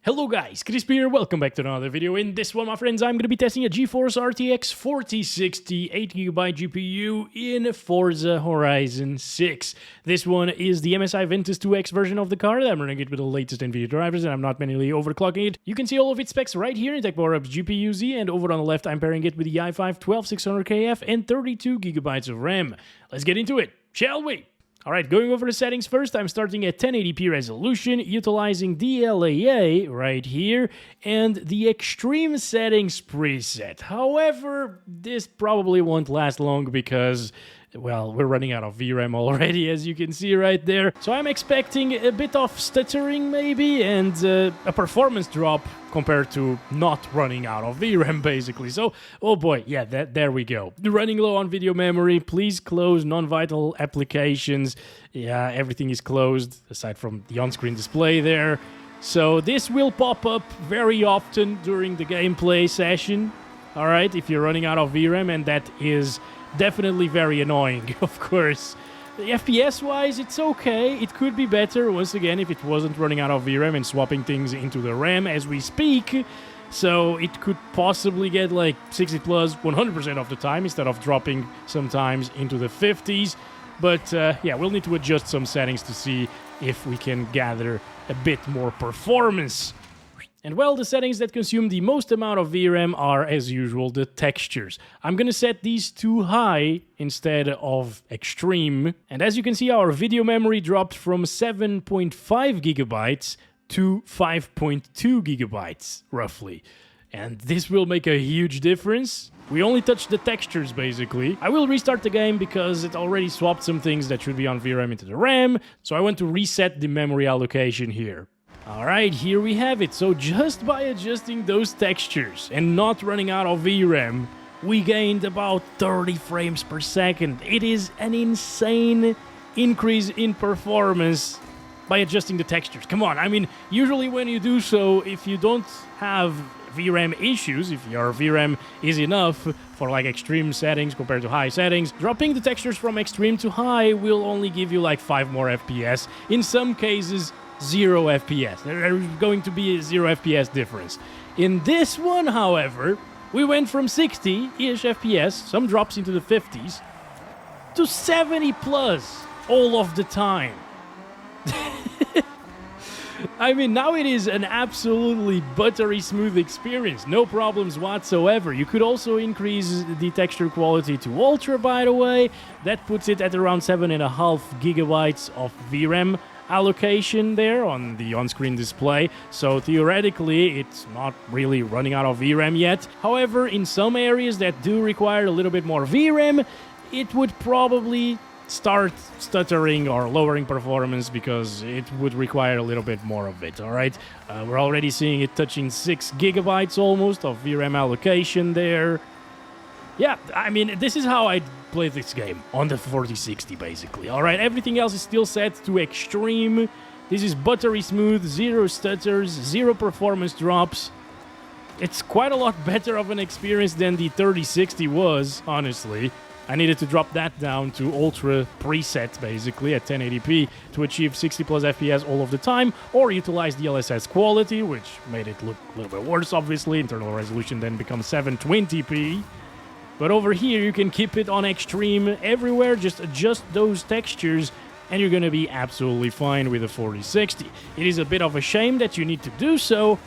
Hello guys, Crispy here, welcome back to another video. In this one, my friends, I'm going to be testing a GeForce RTX 4060 8GB GPU in Forza Horizon 6. This one is the MSI Ventus 2X version of the card. I'm running it with the latest Nvidia drivers and I'm not manually overclocking it. You can see all of its specs right here in TechPowerUp's GPU Z, and over on the left, I'm pairing it with the i5 12600KF and 32GB of RAM. Let's get into it, shall we? Alright, going over the settings first, I'm starting at 1080p resolution, utilizing DLAA right here, and the extreme settings preset. However, this probably won't last long because, well, we're running out of VRAM already, as you can see right there. So I'm expecting a bit of stuttering maybe, and a performance drop compared to not running out of VRAM, basically. So, oh boy, yeah, there we go. Running low on video memory, please close non-vital applications. Yeah, everything is closed, aside from the on-screen display there. So this will pop up very often during the gameplay session, alright, if you're running out of VRAM, and that is definitely very annoying, of course. FPS-wise, it's okay. It could be better, once again, if it wasn't running out of VRAM and swapping things into the RAM as we speak. So it could possibly get like 60 plus 100% of the time instead of dropping sometimes into the 50s. But yeah, we'll need to adjust some settings to see if we can gather a bit more performance. And well, the settings that consume the most amount of VRAM are, as usual, the textures. I'm gonna set these to high instead of extreme. And as you can see, our video memory dropped from 7.5 gigabytes to 5.2 gigabytes, roughly. And this will make a huge difference. We only touched the textures, basically. I will restart the game because it already swapped some things that should be on VRAM into the RAM. So I want to reset the memory allocation here. Alright, here we have it. So just by adjusting those textures and not running out of VRAM, we gained about 30 frames per second. It is an insane increase in performance by adjusting the textures. Come on, I mean, usually when you do so, if you don't have VRAM issues, if your VRAM is enough for like extreme settings compared to high settings, dropping the textures from extreme to high will only give you like 5 more FPS. In some cases, 0 FPS. There's going to be a 0 FPS difference. In this one, however, we went from 60-ish FPS, some drops into the 50s, to 70 plus all of the time. I mean, now it is an absolutely buttery smooth experience. No problems whatsoever. You could also increase the texture quality to Ultra, by the way. That puts it at around 7.5 gigabytes of VRAM allocation there on the on-screen display. So theoretically, it's not really running out of VRAM yet. However, in some areas that do require a little bit more VRAM, it would probably start stuttering or lowering performance because it would require a little bit more of it, alright? We're already seeing it touching 6 gigabytes almost of VRAM allocation there. Yeah, I mean, this is how I play this game, on the 4060 basically, alright? Everything else is still set to extreme. This is buttery smooth, 0 stutters, 0 performance drops. It's quite a lot better of an experience than the 3060 was, honestly. I needed to drop that down to Ultra preset, basically, at 1080p to achieve 60 plus FPS all of the time, or utilize DLSS quality, which made it look a little bit worse, obviously. Internal resolution then becomes 720p. But over here, you can keep it on extreme everywhere, just adjust those textures, and you're gonna be absolutely fine with the 4060. It is a bit of a shame that you need to do so,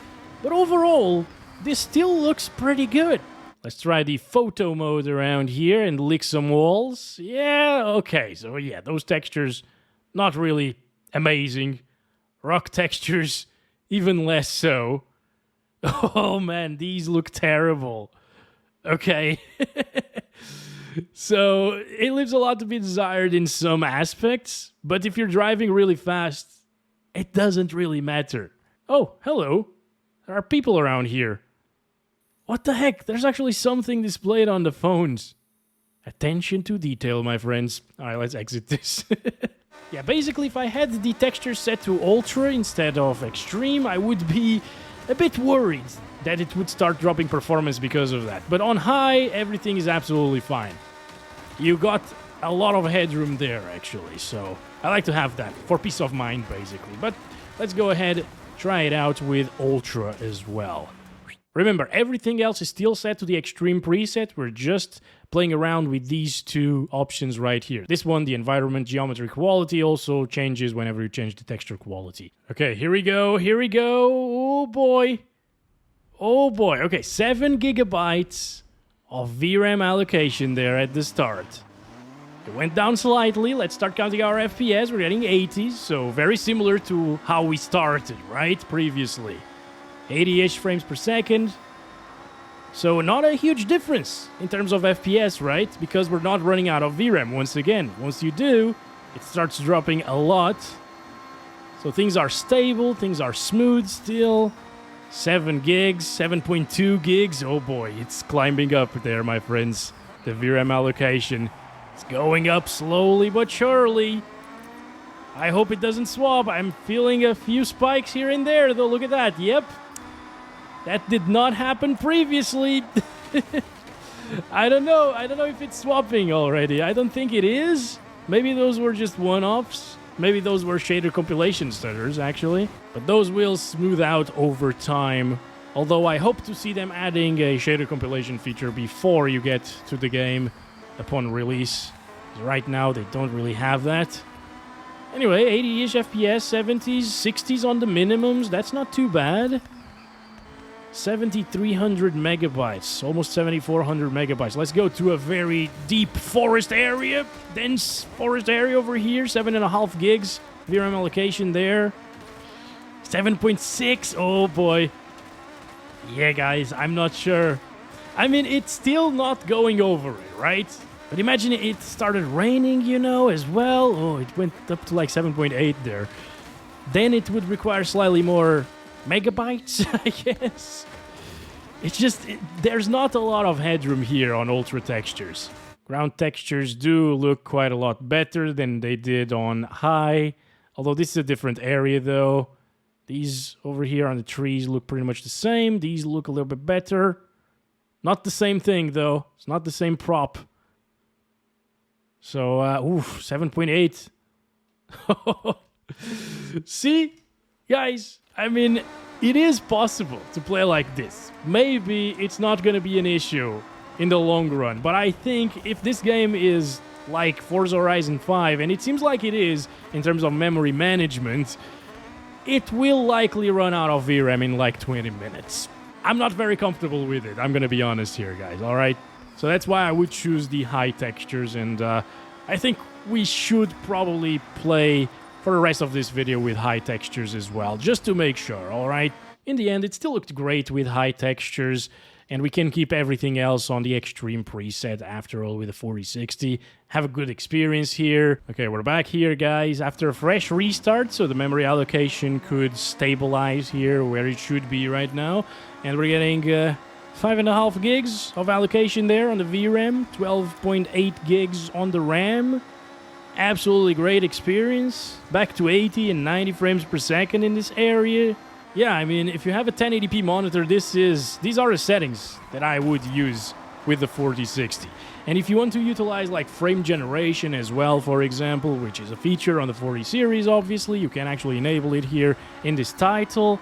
but overall, this still looks pretty good. Let's try the photo mode around here and lick some walls. Yeah, okay, so yeah, those textures, not really amazing. Rock textures, even less so. Oh man, these look terrible. Okay. So, it leaves a lot to be desired in some aspects, but if you're driving really fast, it doesn't really matter. Oh, hello. There are people around here. What the heck? There's actually something displayed on the phones. Attention to detail, my friends. Alright, let's exit this. Yeah, basically, if I had the texture set to Ultra instead of Extreme, I would be a bit worried that it would start dropping performance because of that. But on high, everything is absolutely fine. You got a lot of headroom there, actually. So I like to have that for peace of mind, basically. But let's go ahead, try it out with Ultra as well. Remember, everything else is still set to the Extreme preset. We're just playing around with these two options right here. This one, the environment geometry quality, also changes whenever you change the texture quality. Okay, here we go, here we go. Oh boy. Oh boy. Okay, 7 gigabytes of VRAM allocation there at the start. It went down slightly. Let's start counting our FPS. We're getting 80s, so very similar to how we started, right? Previously. 80-ish frames per second. So not a huge difference in terms of FPS, right? Because we're not running out of VRAM once again. Once you do, it starts dropping a lot. So things are stable, things are smooth still. 7 gigs, 7.2 gigs. Oh boy, it's climbing up there, my friends. The VRAM allocation. It's going up slowly but surely. I hope it doesn't swap. I'm feeling a few spikes here and there, though. Look at that. Yep. That did not happen previously. I don't know. I don't know if it's swapping already. I don't think it is. Maybe those were just one-offs. Maybe those were shader compilation stutters, actually. But those will smooth out over time. Although I hope to see them adding a shader compilation feature before you get to the game upon release. Right now, they don't really have that. Anyway, 80-ish FPS, 70s, 60s on the minimums. That's not too bad. 7,300 megabytes, almost 7,400 megabytes. Let's go to a very deep forest area, dense forest area over here. 7.5 gigs VRAM allocation there. 7.6, oh boy. Yeah, guys, I'm not sure. I mean, it's still not going over it, right? But imagine it started raining, you know, as well. Oh, it went up to like 7.8 there. Then it would require slightly more megabytes, I guess. It's just, there's not a lot of headroom here on Ultra textures. Ground textures do look quite a lot better than they did on high. Although this is a different area though. These over here on the trees look pretty much the same. These look a little bit better. Not the same thing though. It's not the same prop. So, 7.8. See? Guys, I mean, it is possible to play like this. Maybe it's not going to be an issue in the long run, but I think if this game is like Forza Horizon 5, and it seems like it is in terms of memory management, it will likely run out of VRAM in like 20 minutes. I'm not very comfortable with it, I'm going to be honest here, guys, alright? So that's why I would choose the high textures, and I think we should probably play for the rest of this video with high textures as well, just to make sure, alright? In the end, it still looked great with high textures, and we can keep everything else on the extreme preset after all with the 4060. Have a good experience here. Okay, we're back here, guys, after a fresh restart, so the memory allocation could stabilize here where it should be right now. And we're getting 5.5 gigs of allocation there on the VRAM, 12.8 gigs on the RAM. Absolutely great experience. Back to 80 and 90 frames per second in this area. Yeah, I mean, if you have a 1080p monitor, these are the settings that I would use with the 4060. And if you want to utilize like frame generation as well, for example, which is a feature on the 40 series, obviously, you can actually enable it here in this title.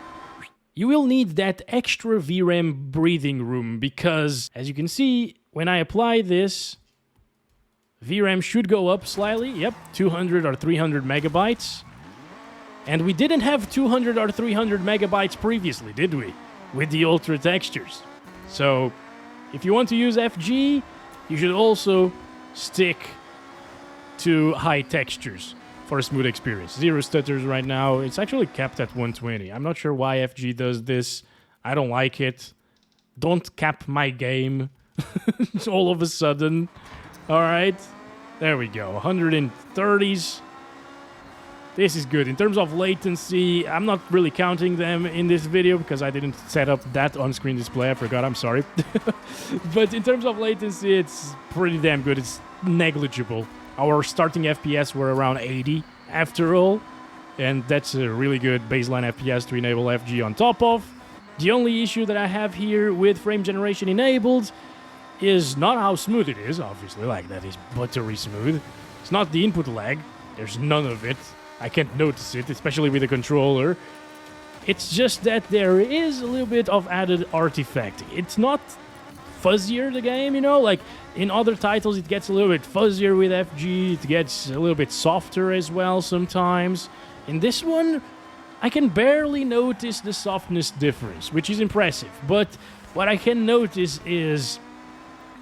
You will need that extra VRAM breathing room because, as you can see, when I apply this, VRAM should go up slightly. Yep, 200 or 300 megabytes. And we didn't have 200 or 300 megabytes previously, did we? With the Ultra textures. So, if you want to use FG, you should also stick to high textures for a smooth experience. Zero stutters right now. It's actually capped at 120. I'm not sure why FG does this. I don't like it. Don't cap my game all of a sudden. Alright, there we go, 130s. This is good. In terms of latency, I'm not really counting them in this video because I didn't set up that on-screen display. I forgot, I'm sorry. But in terms of latency, it's pretty damn good. It's negligible. Our starting FPS were around 80 after all, and that's a really good baseline FPS to enable FG on top of. The only issue that I have here with frame generation enabled is not how smooth it is, obviously, like that is buttery smooth. It's not the input lag, there's none of it. I can't notice it, especially with the controller. It's just that there is a little bit of added artifact. It's not fuzzier, the game, you know, like in other titles it gets a little bit fuzzier with FG, it gets a little bit softer as well sometimes. In this one, I can barely notice the softness difference, which is impressive, but what I can notice is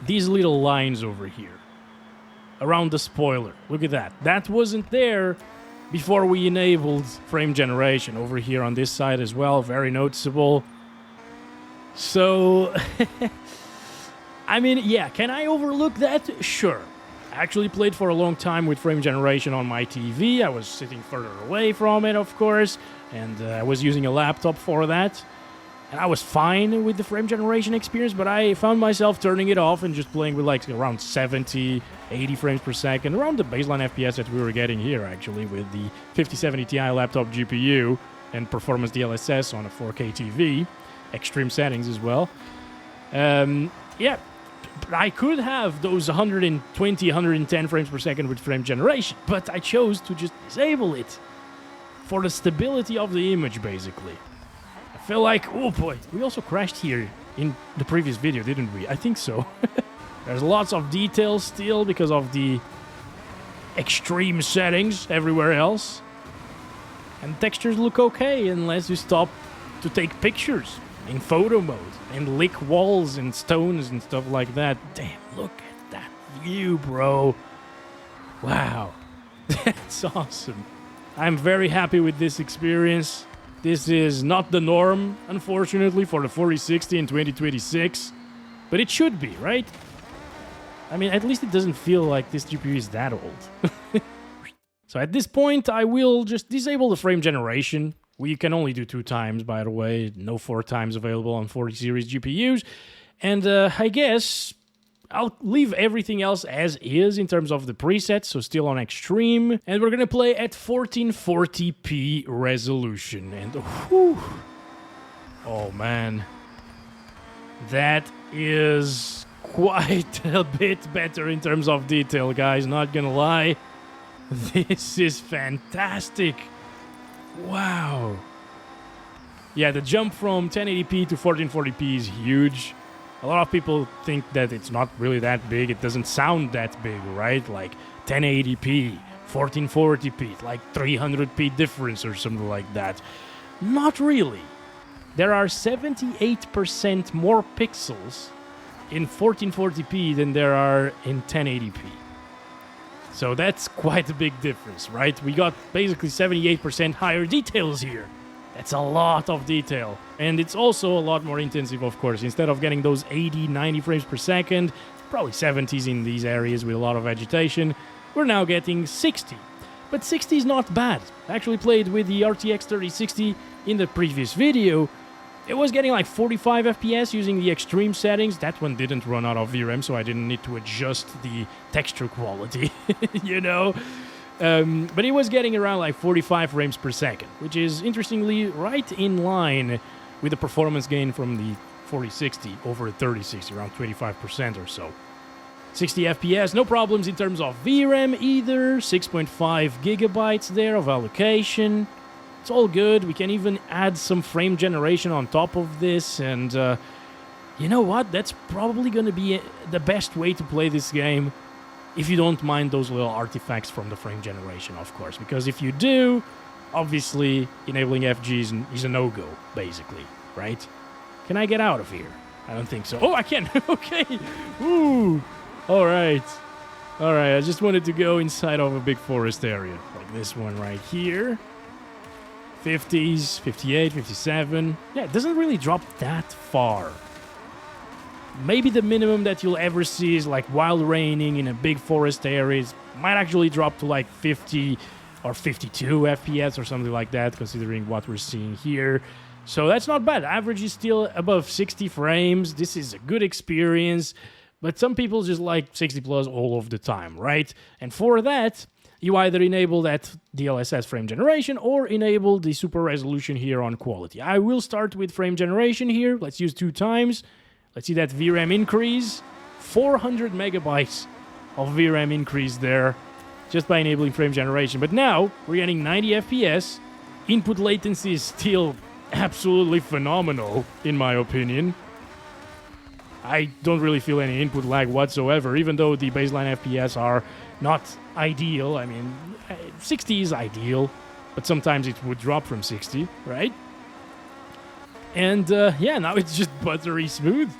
these little lines over here around the spoiler. Look at that. That wasn't there before we enabled frame generation. Over here on this side as well, very noticeable. So I mean, yeah, can I overlook that? Sure. I actually played for a long time with frame generation on my TV. I was sitting further away from it, of course, and I was using a laptop for that. And I was fine with the frame generation experience, but I found myself turning it off and just playing with like around 70, 80 frames per second, around the baseline FPS that we were getting here, actually, with the 5070 Ti laptop GPU and performance DLSS on a 4K TV, extreme settings as well. Yeah. I could have those 120, 110 frames per second with frame generation, but I chose to just disable it for the stability of the image, basically. I feel like, oh boy, we also crashed here in the previous video, didn't we? I think so. There's lots of details still because of the extreme settings everywhere else. And textures look okay unless you stop to take pictures in photo mode and lick walls and stones and stuff like that. Damn, look at that view, bro. Wow. That's awesome. I'm very happy with this experience. This is not the norm, unfortunately, for the 4060 in 2026. But it should be, right? I mean, at least it doesn't feel like this GPU is that old. So at this point, I will just disable the frame generation. We can only do 2 times, by the way. No 4 times available on 40 series GPUs. And I guess I'll leave everything else as is in terms of the presets, so still on extreme. And we're going to play at 1440p resolution. And whew, oh man, that is quite a bit better in terms of detail, guys. Not gonna lie. This is fantastic. Wow. Yeah, the jump from 1080p to 1440p is huge. A lot of people think that it's not really that big. It doesn't sound that big, right? Like 1080p, 1440p, like 300p difference or something like that. Not really. There are 78% more pixels in 1440p than there are in 1080p. So that's quite a big difference, right? We got basically 78% higher details here. That's a lot of detail. And it's also a lot more intensive, of course. Instead of getting those 80, 90 frames per second, probably 70s in these areas with a lot of vegetation, we're now getting 60. But 60 is not bad. I actually played with the RTX 3060 in the previous video. It was getting like 45 FPS using the extreme settings. That one didn't run out of VRAM, so I didn't need to adjust the texture quality, you know? But it was getting around like 45 frames per second, which is interestingly right in line with the performance gain from the 4060 over 3060, around 25% or so. 60 FPS, no problems in terms of VRAM either, 6.5 gigabytes there of allocation. It's all good. We can even add some frame generation on top of this, and you know what? That's probably going to be the best way to play this game if you don't mind those little artifacts from the frame generation, of course. Because if you do, obviously enabling FG is a no-go, basically, right? Can I get out of here? I don't think so. Oh, I can! Okay! Ooh! Alright. Alright, I just wanted to go inside of a big forest area, like this one right here. 50s, 58, 57. Yeah, it doesn't really drop that far. Maybe the minimum that you'll ever see is like wild raining in a big forest area. It might actually drop to like 50 or 52 FPS or something like that, considering what we're seeing here. So that's not bad. Average is still above 60 frames. This is a good experience. But some people just like 60 plus all of the time, right? And for that, you either enable that DLSS frame generation or enable the super resolution here on quality. I will start with frame generation here. Let's use 2 times. Let's see that VRAM increase. 400 megabytes of VRAM increase there just by enabling frame generation. But now we're getting 90 FPS. Input latency is still absolutely phenomenal, in my opinion. I don't really feel any input lag whatsoever, even though the baseline FPS are not ideal. I mean, 60 is ideal, but sometimes it would drop from 60, right? And yeah, now it's just buttery smooth.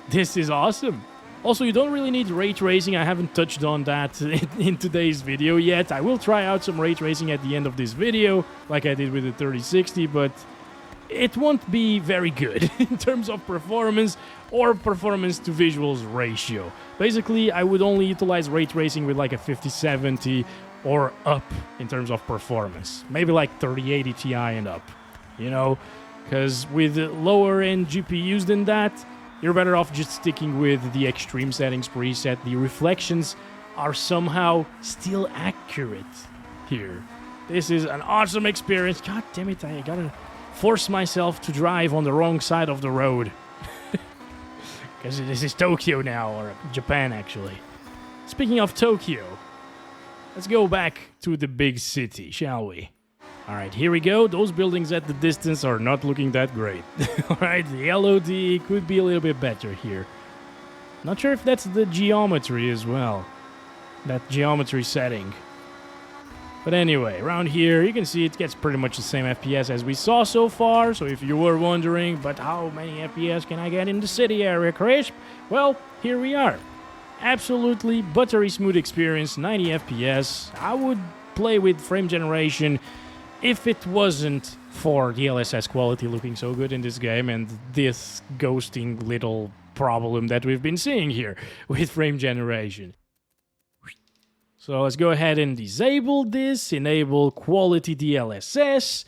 This is awesome. Also, you don't really need ray tracing. I haven't touched on that in today's video yet. I will try out some ray tracing at the end of this video, like I did with the 3060, but it won't be very good in terms of performance or performance to visuals ratio. Basically, I would only utilize ray tracing with like a 5070 or up in terms of performance. Maybe like 3080 Ti and up, you know? Because with lower end GPUs than that, you're better off just sticking with the extreme settings preset. The reflections are somehow still accurate here. This is an awesome experience. God damn it, I gotta force myself to drive on the wrong side of the road. Because this is Tokyo now, or Japan actually. Speaking of Tokyo, let's go back to the big city, shall we? Alright, here we go. Those buildings at the distance are not looking that great. Alright, the LOD could be a little bit better here. Not sure if that's the geometry as well. That geometry setting. But anyway, around here, you can see it gets pretty much the same FPS as we saw so far. So if you were wondering, but how many FPS can I get in the city area, Crisp? Well, here we are. Absolutely buttery smooth experience, 90 FPS. I would play with frame generation if it wasn't for DLSS quality looking so good in this game and this ghosting little problem that we've been seeing here with frame generation. So let's go ahead and disable this, enable quality DLSS,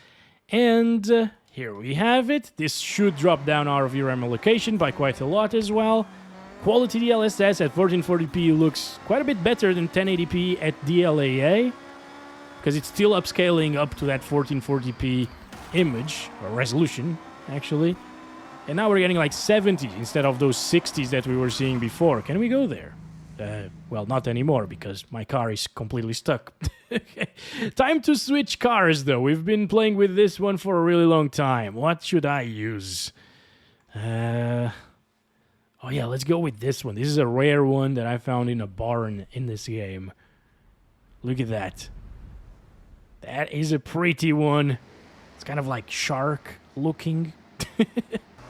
and here we have it. This should drop down our VRAM allocation by quite a lot as well. Quality DLSS at 1440p looks quite a bit better than 1080p at DLAA, because it's still upscaling up to that 1440p image, or resolution, actually. And now we're getting like 70s instead of those 60s that we were seeing before. Can we go there? Well, not anymore, because my car is completely stuck. Time to switch cars, though. We've been playing with this one for a really long time. What should I use? Oh yeah, let's go with this one. This is a rare one that I found in a barn in this game. Look at that. That is a pretty one. It's kind of like shark looking.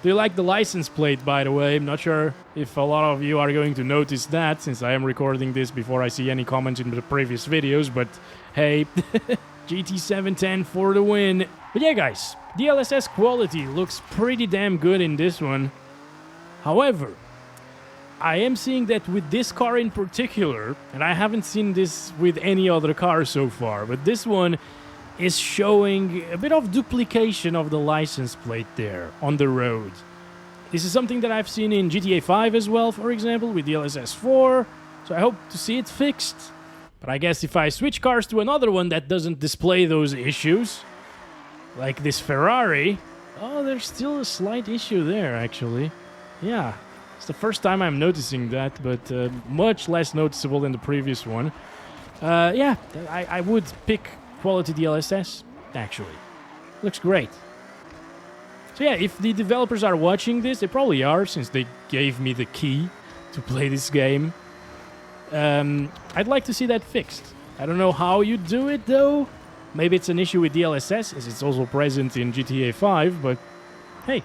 Do you like the license plate, by the way? I'm not sure if a lot of you are going to notice that, since I am recording this before I see any comments in the previous videos, but hey, GT710 for the win. But yeah, guys, DLSS quality looks pretty damn good in this one. However, I am seeing that with this car in particular, and I haven't seen this with any other car so far, but this one is showing a bit of duplication of the license plate there on the road. This is something that I've seen in GTA 5 as well, for example, with DLSS 4, so I hope to see it fixed. But I guess if I switch cars to another one that doesn't display those issues, like this Ferrari, oh, there's still a slight issue there, actually. Yeah, it's the first time I'm noticing that, but much less noticeable than the previous one. Yeah, I would pick quality DLSS, actually. Looks great. So yeah, if the developers are watching this, they probably are, since they gave me the key to play this game. I'd like to see that fixed. I don't know how you do it, though. Maybe it's an issue with DLSS, as it's also present in GTA 5, but hey,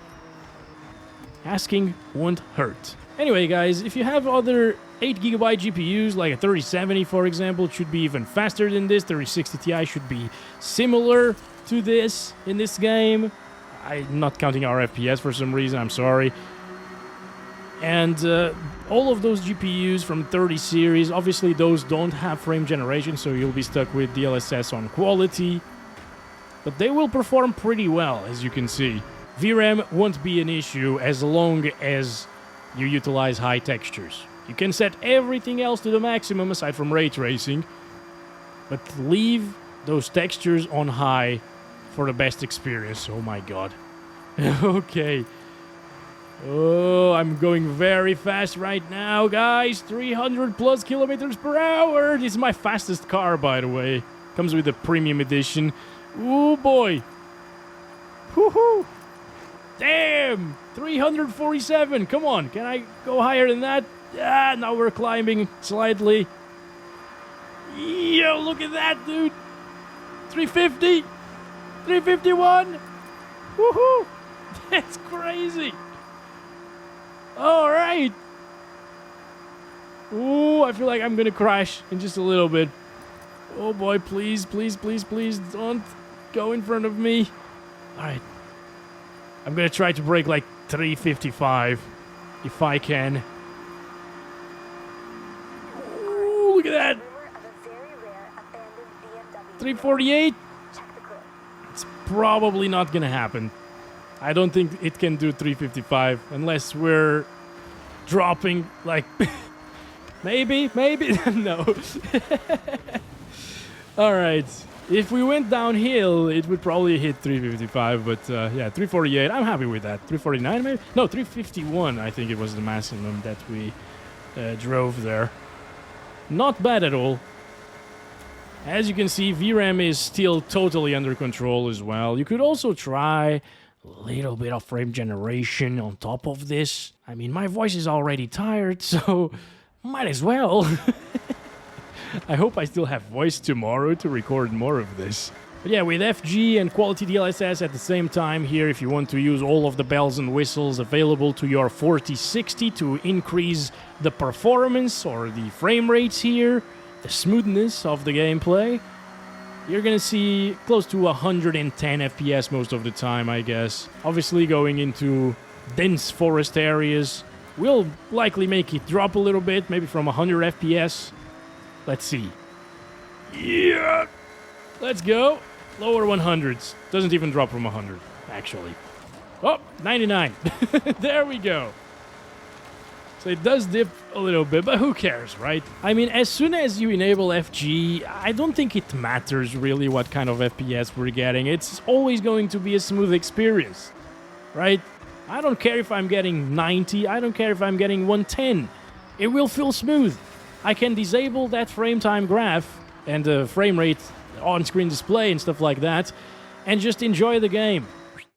asking won't hurt. Anyway, guys, if you have other 8GB GPUs, like a 3070, for example, it should be even faster than this. 3060 Ti should be similar to this in this game. I'm not counting our FPS for some reason, I'm sorry. And all of those GPUs from 30 series, obviously those don't have frame generation, so you'll be stuck with DLSS on quality. But they will perform pretty well, as you can see. VRAM won't be an issue as long as you utilize high textures. You can set everything else to the maximum aside from ray tracing, but leave those textures on high for the best experience. Oh my god. Okay. Oh, I'm going very fast right now, guys. 300 plus kilometers per hour. This is my fastest car, by the way. Comes with the premium edition. Oh boy. Woohoo! Damn! 347. Come on. Can I go higher than that? Ah, now we're climbing slightly. Yo, look at that, dude. 350. 351. Woohoo! That's crazy. All right. Ooh, I feel like I'm going to crash in just a little bit. Oh boy, please, please, please, please don't go in front of me. All right. I'm going to try to break like 355 if I can. Ooh, look at that. 348. It's probably not going to happen. I don't think it can do 355 unless we're dropping like... maybe? No. All right. If we went downhill, it would probably hit 355, but yeah, 348, I'm happy with that. 349 maybe? No, 351, I think it was the maximum that we drove there. Not bad at all. As you can see, VRAM is still totally under control as well. You could also try a little bit of frame generation on top of this. I mean, my voice is already tired, so might as well. I hope I still have voice tomorrow to record more of this. But yeah, with FG and quality DLSS at the same time here, if you want to use all of the bells and whistles available to your 4060 to increase the performance or the frame rates here, the smoothness of the gameplay, you're gonna see close to 110 FPS most of the time, I guess. Obviously going into dense forest areas will likely make it drop a little bit, maybe from 100 FPS. Let's see. Yeah! Let's go. Lower 100s. Doesn't even drop from 100, actually. Oh, 99. There we go. So it does dip a little bit, but who cares, right? I mean, as soon as you enable FG, I don't think it matters really what kind of FPS we're getting. It's always going to be a smooth experience, right? I don't care if I'm getting 90. I don't care if I'm getting 110. It will feel smooth. I can disable that frame time graph and the frame rate on-screen display and stuff like that and just enjoy the game.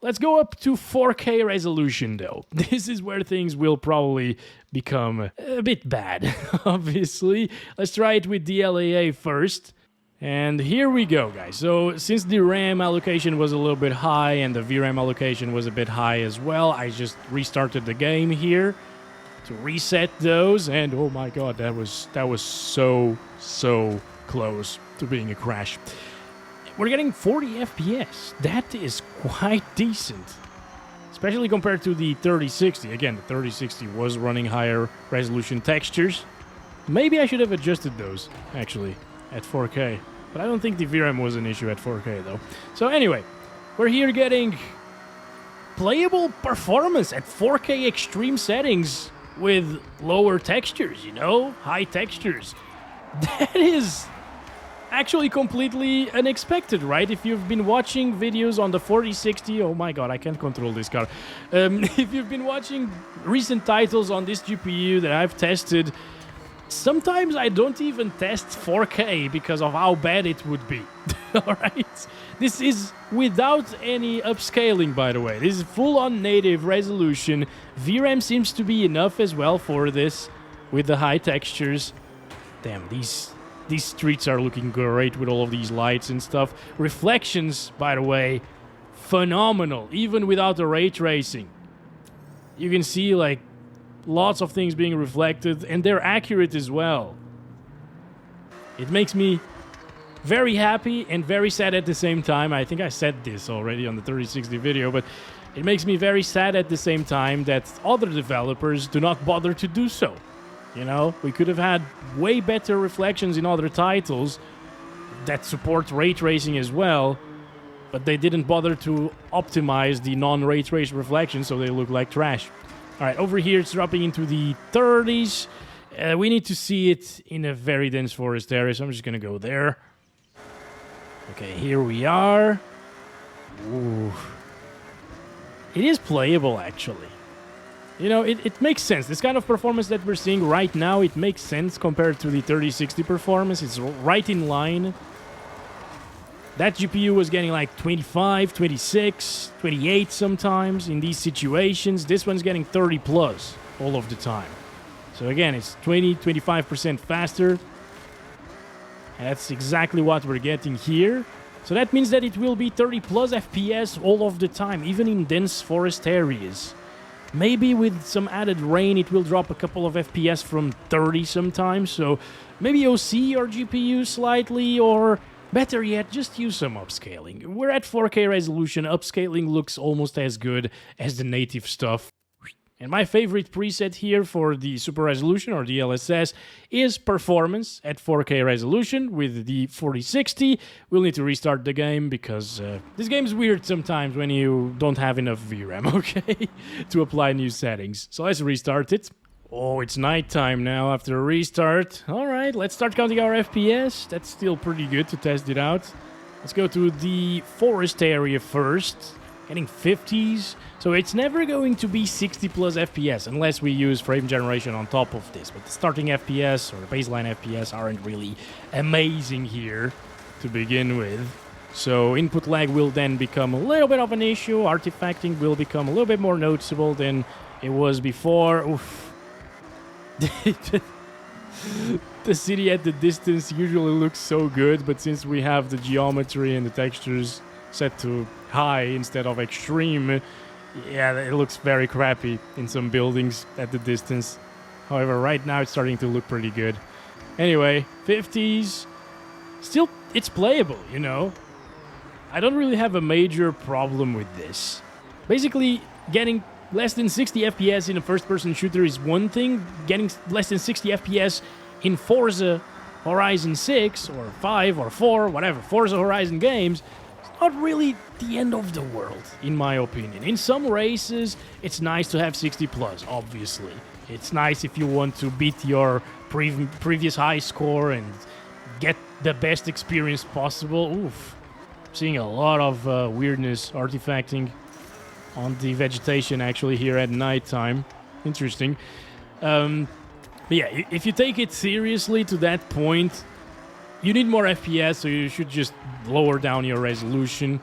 Let's go up to 4K resolution though. This is where things will probably become a bit bad, obviously. Let's try it with DLAA first. And here we go, guys. So since the RAM allocation was a little bit high and the VRAM allocation was a bit high as well, I just restarted the game here to reset those, and oh my god, that was so close to being a crash. We're getting 40 FPS. That is quite decent, especially compared to the 3060. Again, the 3060 was running higher resolution textures. Maybe I should have adjusted those actually at 4K, but I don't think the VRAM was an issue at 4K though. So anyway, we're here getting playable performance at 4K extreme settings with lower textures, you know, high textures. That is actually completely unexpected, right? If you've been watching videos on the 4060, oh my god, I can't control this car. If you've been watching recent titles on this GPU that I've tested, sometimes I don't even test 4K because of how bad it would be. Alright? This is without any upscaling, by the way. This is full-on native resolution. VRAM seems to be enough as well for this, with the high textures. Damn, these streets are looking great with all of these lights and stuff. Reflections, by the way, phenomenal, even without the ray tracing. You can see, like, lots of things being reflected, and they're accurate as well. It makes me very happy and very sad at the same time. I think I said this already on the 3060 video, but it makes me very sad at the same time that other developers do not bother to do so. You know, we could have had way better reflections in other titles that support ray tracing as well, but they didn't bother to optimize the non-ray trace reflections, so they look like trash. All right, over here it's dropping into the 30s. We need to see it in a very dense forest area, so I'm just going to go there. Okay, here we are. Ooh. It is playable, actually. You know, it makes sense. This kind of performance that we're seeing right now, it makes sense compared to the 3060 performance. It's right in line. That GPU was getting like 25, 26, 28 sometimes in these situations. This one's getting 30 plus all of the time. So again, it's 20, 25% faster. And that's exactly what we're getting here. So that means that it will be 30 plus FPS all of the time, even in dense forest areas. Maybe with some added rain, it will drop a couple of FPS from 30 sometimes. So maybe OC your GPU slightly, or better yet, just use some upscaling. We're at 4K resolution. Upscaling looks almost as good as the native stuff. And my favorite preset here for the Super Resolution, or DLSS, is Performance at 4K resolution with the 4060. We'll need to restart the game because this game's weird sometimes when you don't have enough VRAM, okay, to apply new settings. So let's restart it. Oh, it's nighttime now after a restart. All right, let's start counting our FPS. That's still pretty good to test it out. Let's go to the forest area first. Getting 50s. So it's never going to be 60 plus FPS unless we use frame generation on top of this. But the starting FPS or the baseline FPS aren't really amazing here to begin with. So input lag will then become a little bit of an issue. Artifacting will become a little bit more noticeable than it was before. Oof. The city at the distance usually looks so good, but since we have the geometry and the textures set to high instead of extreme, yeah, it looks very crappy in some buildings at the distance. However, right now it's starting to look pretty good. Anyway, 50s. Still, it's playable, you know. I don't really have a major problem with this. Basically, getting less than 60 FPS in a first-person shooter is one thing. Getting less than 60 FPS in Forza Horizon 6 or 5 or 4, whatever, Forza Horizon games, not really the end of the world, in my opinion. In some races, it's nice to have 60 plus, obviously. It's nice if you want to beat your previous high score and get the best experience possible. Oof. Seeing a lot of weirdness artifacting on the vegetation actually here at nighttime. Interesting. But yeah, if you take it seriously to that point, you need more FPS, so you should just lower down your resolution.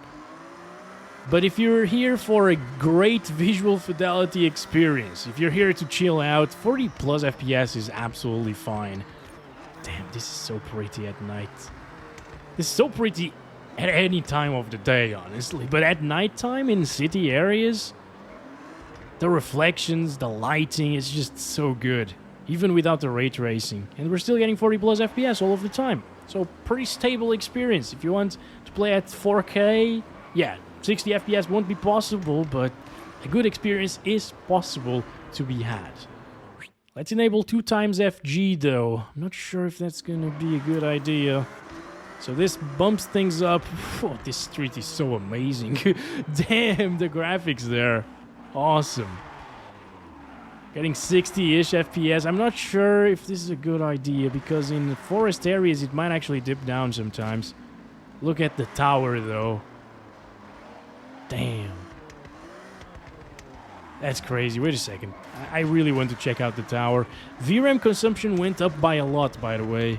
But if you're here for a great visual fidelity experience, if you're here to chill out, 40 plus FPS is absolutely fine. Damn, this is so pretty at night. This is so pretty at any time of the day, honestly. But at nighttime in city areas, the reflections, the lighting is just so good. Even without the ray tracing. And we're still getting 40 plus FPS all of the time. So pretty stable experience. If you want to play at 4K, yeah, 60 FPS won't be possible, but a good experience is possible to be had. Let's enable 2x FG though. I'm not sure if that's gonna be a good idea. So this bumps things up. Oh, this street is so amazing. Damn, the graphics there. Awesome. Getting 60-ish FPS. I'm not sure if this is a good idea, because in the forest areas it might actually dip down sometimes. Look at the tower though. Damn. That's crazy. Wait a second. I really want to check out the tower. VRAM consumption went up by a lot, by the way,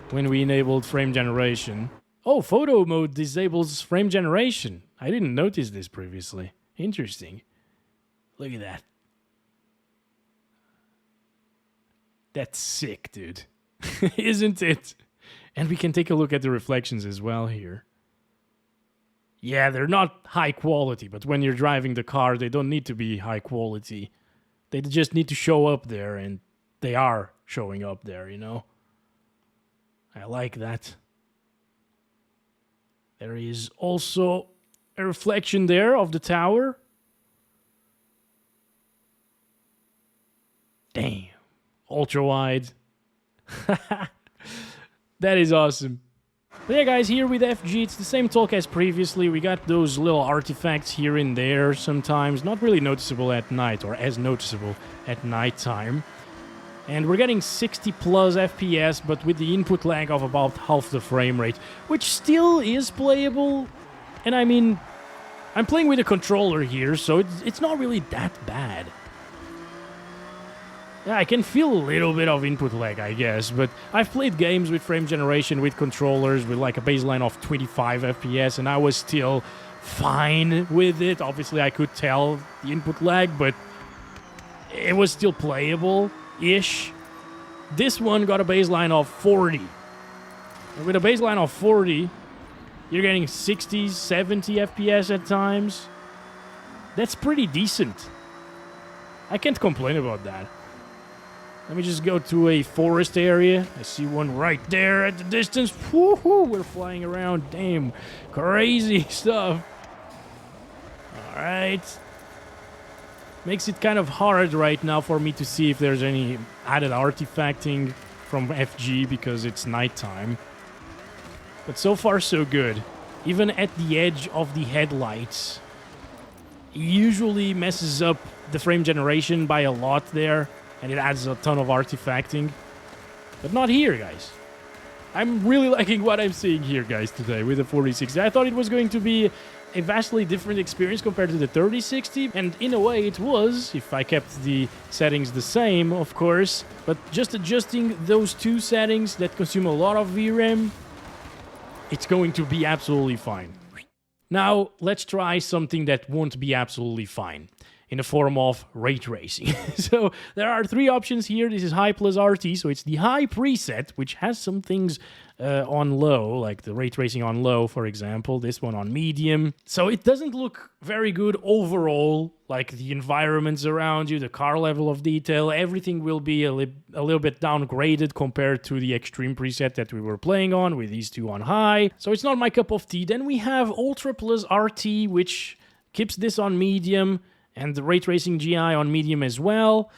when we enabled frame generation. Oh, photo mode disables frame generation. I didn't notice this previously. Interesting. Look at that. That's sick, dude. Isn't it? And we can take a look at the reflections as well here. Yeah, they're not high quality, but when you're driving the car, they don't need to be high quality. They just need to show up there, and they are showing up there, you know? I like that. There is also a reflection there of the tower. Damn. Ultra wide. That is awesome. But yeah, guys, here with FG, it's the same talk as previously. We got those little artifacts here and there sometimes. Not really noticeable at night, or as noticeable at nighttime. And we're getting 60 plus FPS, but with the input lag of about half the frame rate, which still is playable. And I mean, I'm playing with a controller here, so it's not really that bad. Yeah, I can feel a little bit of input lag, I guess, but I've played games with frame generation with controllers with like a baseline of 25 FPS, and I was still fine with it. Obviously, I could tell the input lag, but it was still playable-ish. This one got a baseline of 40. And with a baseline of 40, you're getting 60, 70 FPS at times. That's pretty decent. I can't complain about that. Let me just go to a forest area. I see one right there at the distance. Woohoo! We're flying around. Damn. Crazy stuff. Alright. Makes it kind of hard right now for me to see if there's any added artifacting from FG because it's nighttime. But so far so good. Even at the edge of the headlights, it usually messes up the frame generation by a lot there, and it adds a ton of artifacting. But not here, guys. I'm really liking what I'm seeing here, guys, today with the 4060. I thought it was going to be a vastly different experience compared to the 3060, and in a way it was, if I kept the settings the same, of course. But just adjusting those two settings that consume a lot of VRAM, it's going to be absolutely fine. Now, let's try something that won't be absolutely fine, in the form of ray tracing. So, there are three options here. This is high plus RT, so it's the high preset, which has some things on low, like the ray tracing on low, for example. This one on medium. So, it doesn't look very good overall, like the environments around you, the car level of detail, everything will be a little bit downgraded compared to the extreme preset that we were playing on, with these two on high. So, it's not my cup of tea. Then we have Ultra plus RT, which keeps this on medium, and the ray tracing GI on medium as well.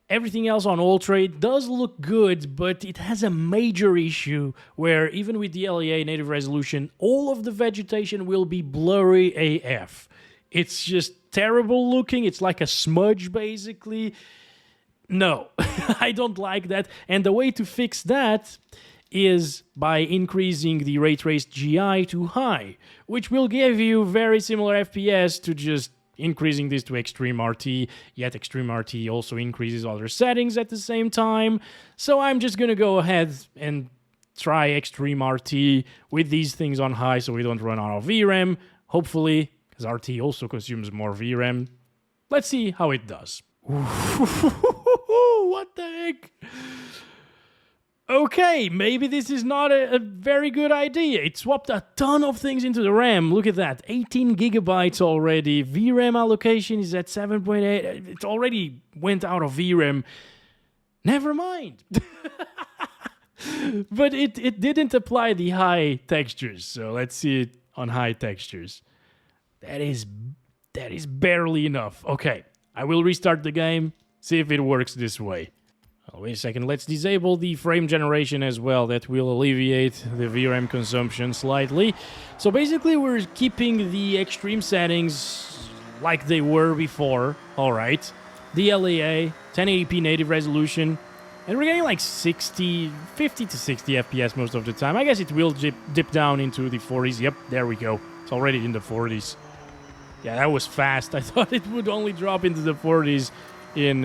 Everything else on Ultra, it does look good, but it has a major issue where even with DLAA native resolution, all of the vegetation will be blurry AF. It's just terrible looking. It's like a smudge, basically. No, I don't like that. And the way to fix that is by increasing the ray traced GI to high, which will give you very similar FPS to just increasing this to Extreme RT, yet Extreme RT also increases other settings at the same time. So I'm just gonna go ahead and try Extreme RT with these things on high so we don't run out of VRAM, hopefully, because RT also consumes more VRAM. Let's see how it does. What the heck? Okay, maybe this is not a very good idea. It swapped a ton of things into the RAM. Look at that, 18 gigabytes already. VRAM allocation is at 7.8. It already went out of VRAM. Never mind. But it didn't apply the high textures. So let's see it on high textures. That is barely enough. Okay, I will restart the game, see if it works this way. Oh, wait a second, let's disable the frame generation as well. That will alleviate the VRAM consumption slightly. So basically we're keeping the extreme settings like they were before. Alright. DLAA, 1080p native resolution. And we're getting like 50 to 60 FPS most of the time. I guess it will dip down into the 40s. Yep, there we go. It's already in the 40s. Yeah, that was fast. I thought it would only drop into the 40s in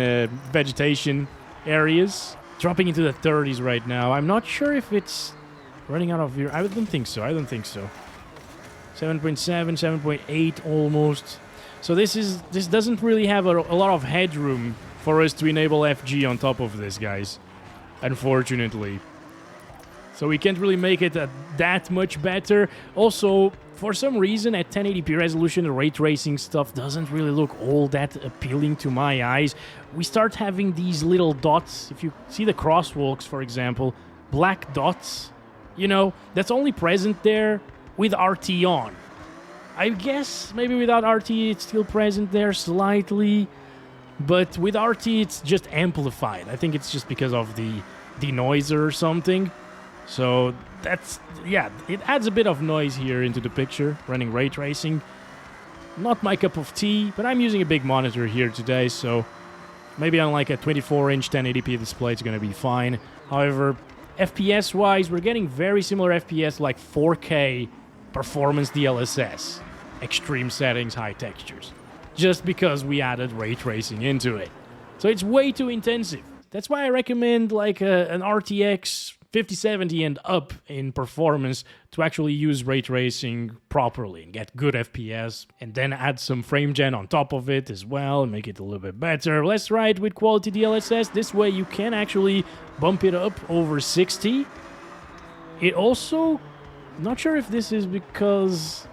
vegetation areas. Dropping into the 30s right now. I'm not sure if it's running out of VRAM. I don't think so. 7.7, 7.8 almost. So this doesn't really have a lot of headroom for us to enable FG on top of this, guys. Unfortunately. So we can't really make it that much better. Also, for some reason, at 1080p resolution, the ray tracing stuff doesn't really look all that appealing to my eyes. We start having these little dots. If you see the crosswalks, for example, black dots, you know, that's only present there with RT on. I guess maybe without RT, it's still present there slightly, but with RT, it's just amplified. I think it's just because of the denoiser or something. So that's, yeah, it adds a bit of noise here into the picture, running ray tracing. Not my cup of tea, but I'm using a big monitor here today, so maybe on like a 24-inch 1080p display, it's going to be fine. However, FPS-wise, we're getting very similar FPS, like 4K performance DLSS. Extreme settings, high textures. Just because we added ray tracing into it. So it's way too intensive. that's why I recommend like an RTX 5070 and up in performance to actually use ray tracing properly and get good FPS, and then add some frame gen on top of it as well and make it a little bit better. Let's try it with quality DLSS. This way you can actually bump it up over 60. It also, not sure if this is because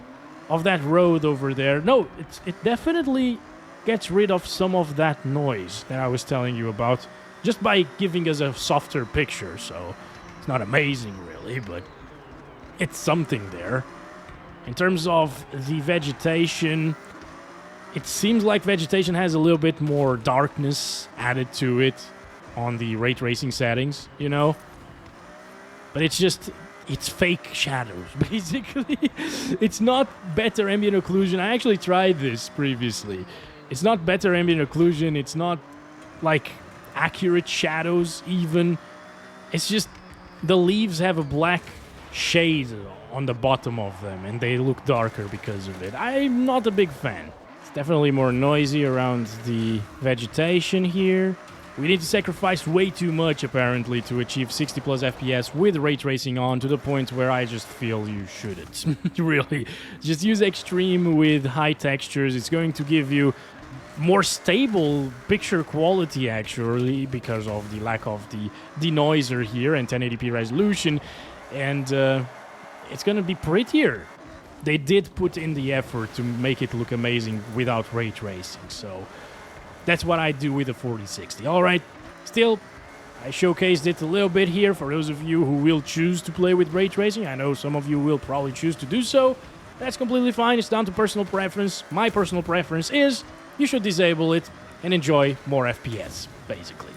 of that road over there. No, it definitely gets rid of some of that noise that I was telling you about just by giving us a softer picture. So it's not amazing really, but it's something there. In terms of the vegetation, it seems like vegetation has a little bit more darkness added to it on the ray tracing settings, you know? But it's fake shadows, basically. It's not better ambient occlusion. I actually tried this previously. It's not better ambient occlusion. It's not like accurate shadows even. It's just the leaves have a black shade on the bottom of them and they look darker because of it. I'm not a big fan. It's definitely more noisy around the vegetation here. We need to sacrifice way too much, apparently, to achieve 60 plus FPS with ray tracing on, to the point where I just feel you shouldn't. Really. Just use extreme with high textures. It's going to give you more stable picture quality, actually, because of the lack of the denoiser here and 1080p resolution. And it's going to be prettier. They did put in the effort to make it look amazing without ray tracing, so that's what I do with the 4060. Alright, still, I showcased it a little bit here for those of you who will choose to play with ray tracing. I know some of you will probably choose to do so. That's completely fine. It's down to personal preference. My personal preference is you should disable it and enjoy more FPS, basically.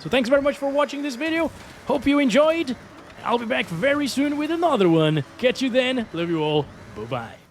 So thanks very much for watching this video. Hope you enjoyed. I'll be back very soon with another one. Catch you then. Love you all. Bye-bye.